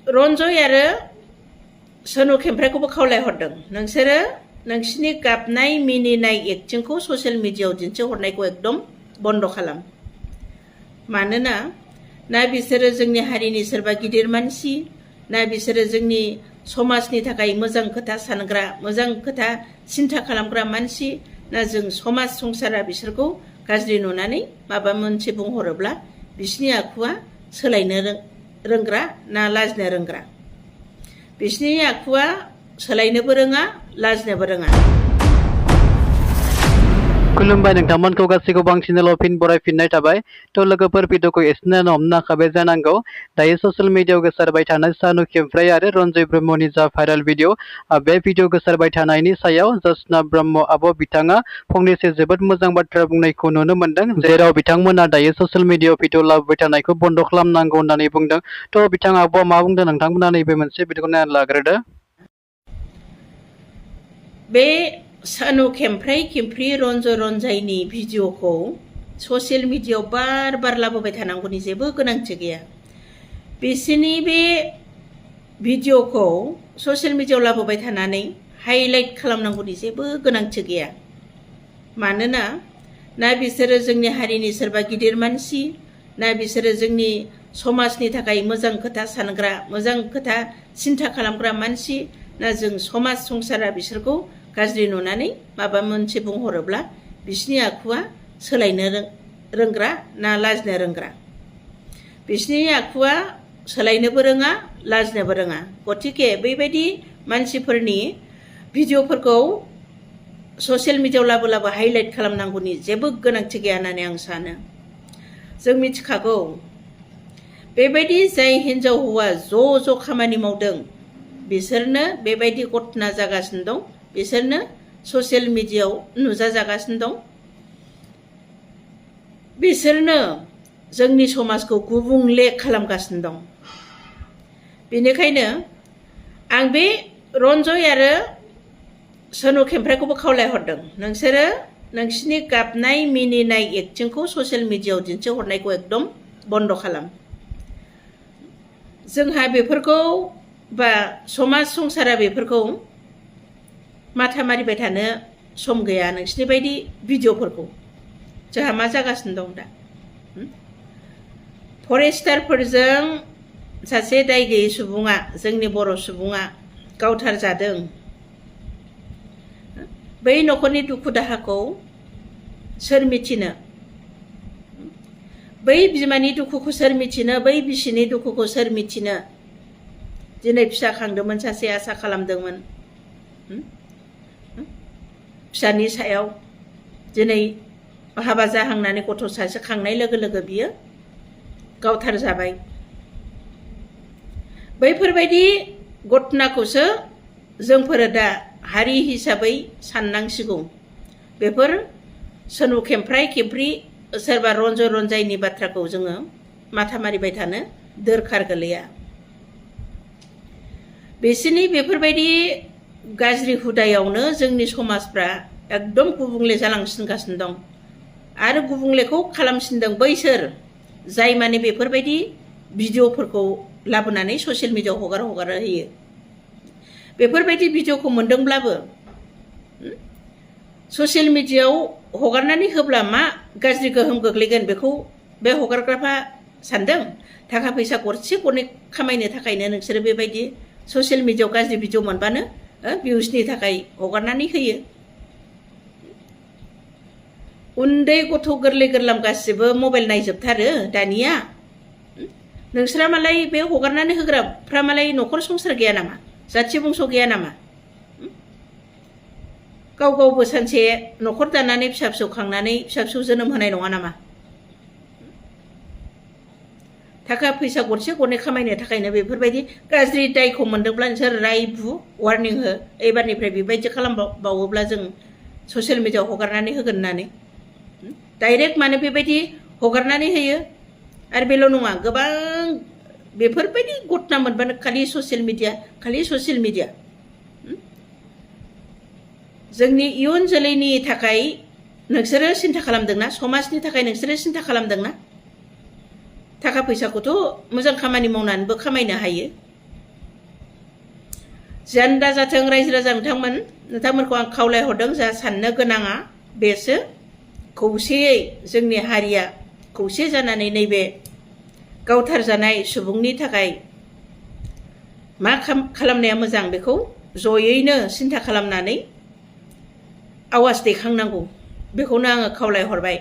रन्जय आरो सोनु खेमफ्रायखौबो खावलायहरदों नोंसोरो नोंसिनि गाबनाय मिनिनाय एक्टिंखौ ससियेल मिडियायाव दिन्थिहरनायखौ एकदम बन्द खालाम। मानोना ना बिसोरो जोंनि हारिनि सोरबा गिदिर मानसि, ना बिसोरो जोंनि समाजनि थाखाय मोजां खोथा सानग्रा, मोजां खोथा सिन्था खालामग्रा मानसि, ना जों समाज संसारा बिसोरखौ गाज्रि नुनानै माबा मोनसे बुंहरोब्ला बिसिनि आखुआ सोलायनो रोंग्रा ना लाजिनो रोंग्रा। बिसिनि आखुआ सोलायनोबो रोङा, लाजिनोबो रोङा। खुलुमबाय नोंथांमोनखौ गासैखौ बांसिनल' फिन बरायफिननाय थाबाय। थ' लोगोफोर भिडिअखौ एसेनो हमनो हाखाबाय जानांगौ। दायो ससियेल मिडियायाव गोसारबाय थानाय सानु खेमफ्राय आरो रन्जय ब्रह्मनि जा भाइरेल भिडिअ, बे भिडिअ गोसारबाय थानायनि सायाव जसना ब्रह्म आब' बिथाङा फंनैसो जोबोद मोजां बाथ्रा बुंनायखौ नुनो मोन्दों, जेराव बिथांमोना दायो ससियेल मिडियायाव भिडिअ लाबोबाय थानायखौ बन्द खालामनांगौ होननानै बुंदों। थ' बिथाङा आब'आ मा बुंदों नोंथांमोना नैबे मोनसे भिडिअखौ नायनानै लाग्रोदो। बे सानु खेमफ्राय खेमफ्रि रन्जय रन्जायनि भिडिअखौ ससियेल मिडियायाव बार बार लाबोबाय थानांगौनि जेबो गोनांथि गैया। बिसोरनि बे भिडिअखौ ससियेल मिडियायाव लाबोबाय थानानै हाइलाइट खालामनांगौनि जेबो गोनांथि गैया। मानोना ना बिसोरो जोंनि हारिनि सोरबा गिदिर मानसि, ना बिसोरो जोंनि समाजनि थाखाय मोजां खोथा सानग्रा, मोजां खोथा सिन्था खालामग्रा मानसि, ना जों समाज संसारा बिसोरखौ गाज्रि नुनानै माबा मोनसे बुंहरोब्ला बिसिनि आखुआ सोलायनो रोंग्रा ना लाजिनो रोंग्रा। बिसिनि आखुआ सोलायनोबो रोङा, लाजिनोबो रोङा। गतिके बेबायदि मानसिफोरनि भिडिअफोरखौ ससियेल मिडियायाव लाबो हाइलाइट खालामनांगौनि जेबो गोनांथि गैया होननानै आं सानो। जों मिथिखागौ बेबायदि जाय हिन्जाव हौवा ज' खामानि मावदों बिसोरनो बेबायदि घटना जागासिनो दं, बिसोरनो ससियेल मिडियायाव नुजाजागासिनो दं, बिसोरनो जोंनि समाजखौ गुबुंले खालामगासिनो दं। बेनिखायनो आं बे रन्जय आरो सोनु खेमफ्रायखौबो खावलायहरदों नोंसोरो नोंसिनि गाबनाय मिनिनाय एक्टिंखौ ससियेल मिडियायाव दिन्थिहरनायखौ एकदम बन्द खालाम। जोंहा बेफोरखौ बा समाज संसारा बेफोरखौ माथा मारिबाय थानो सम गैया। नोंसिनि बायदि भिडिअफोरखौ जोंहा मा जागासिनो दं दा? फरेस्टारफोरजों सासे दाय गैयै सुबुङा, जोंनि बर' सुबुङा गावथारजादों। बै न'खरनि दुखु दाहाखौ सोर मिथिनो? बै बिमानि दुखुखौ सोर मिथिनो? बै बिसिनि दुखुखौ सोर मिथिनो? दिनै फिसा खांदोंमोन, सासे आसा खालामदोंमोन फिसानि सायाव, दिनै हाबा जाहांनानै गथ' सासे खांनाय लोगो लोगो बियो गावथार जाबाय। बैफोरबायदि घटनाखौसो जोंफोरो दा हारि हिसाबै साननांसिगौ। बेफोर सोनु खेमफ्राय खेमफ्रि सोरबा रन्जय रन्जायनि बाथ्राखौ जोङो माथा मारिबाय थानो दोरखार गोलैया। बिसोरनि बेफोरबायदि गाज्रि हुदायावनो जोंनि समाजफ्रा एकदम गुबुंले जालांसिनगासिनो दं। आरो गुबुंलेखौ खालामसिनदों बैसोर जाय माने बेफोरबायदि भिडिअफोरखौ लाबोनानै ससियेल मिडियायाव हगार होयो। बेफोरबायदि भिडिअखौ मोनदोंब्लाबो ससियेल मिडियायाव हगारनानै होब्ला मा गाज्रि गोहोम गोग्लैगोन बेखौ बे हगारग्राफ्रा सानदों? थाखा फैसा गरसे गरनै खामायनो थाखायनो नोंसोरो बेबायदि ससियेल मिडियायाव गाज्रि भिडिअ मोनबानो भिउसनि थाखाय हगारनानै होयो। उन्दै गथ' गोरलै गोरलाम गासिबो मबाइल नायजोबथारो दानिया। नोंसोरा मालाय बे हगारनानै होग्राफ्रा मालाय न'खर संसार गैया नामा? जाथि बंस गैया नामा? गाव गावबो सानसे न'खर दानानै फिसा फिसौ खांनानै फिसा फिसौ जोनोम होनाय नङा नामा? थाखा फैसा गरसे गरनै खामायनो थाखायनो बेफोरबायदि गाज्रि दायखौ मोनदोंब्ला नोंसोर रायबु वार्निं हो, एबारनिफ्राय बेबायदि खालामबावोब्ला जों ससियेल मिडियायाव हगारनानै होगोन होननानै। डाइरेक्ट मानो बेबायदि हगारनानै होयो? आरो बेल' नङा, गोबां बेफोरबायदि घटना मोनबानो खालि ससियेल मिडिया। जोंनि इयुन जोलैनि थाखाय नोंसोरो सिन्था खालामदोंना? समाजनि थाखाय नोंसोरो सिन्था खालामदोंना? थाखा फैसाखौथ' मोजां खामानि मावनानैबो खामायनो हायो। जियानो दाजाथों रायजो राजा नोंथांमोनखौ आं खावलायहरदों जा साननो गोनाङा बेसो खौसेयै जोंनि हारिया खौसे जानानै नैबे गावथारजानाय सुबुंनि थाखाय मा खालामनाया मोजां बेखौ जयैनो सिन्था खालामनानै आवाज दैखांनांगौ बेखौनो आङो खावलायहरबाय।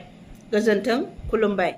गोजोन्थों, खुलुमबाय।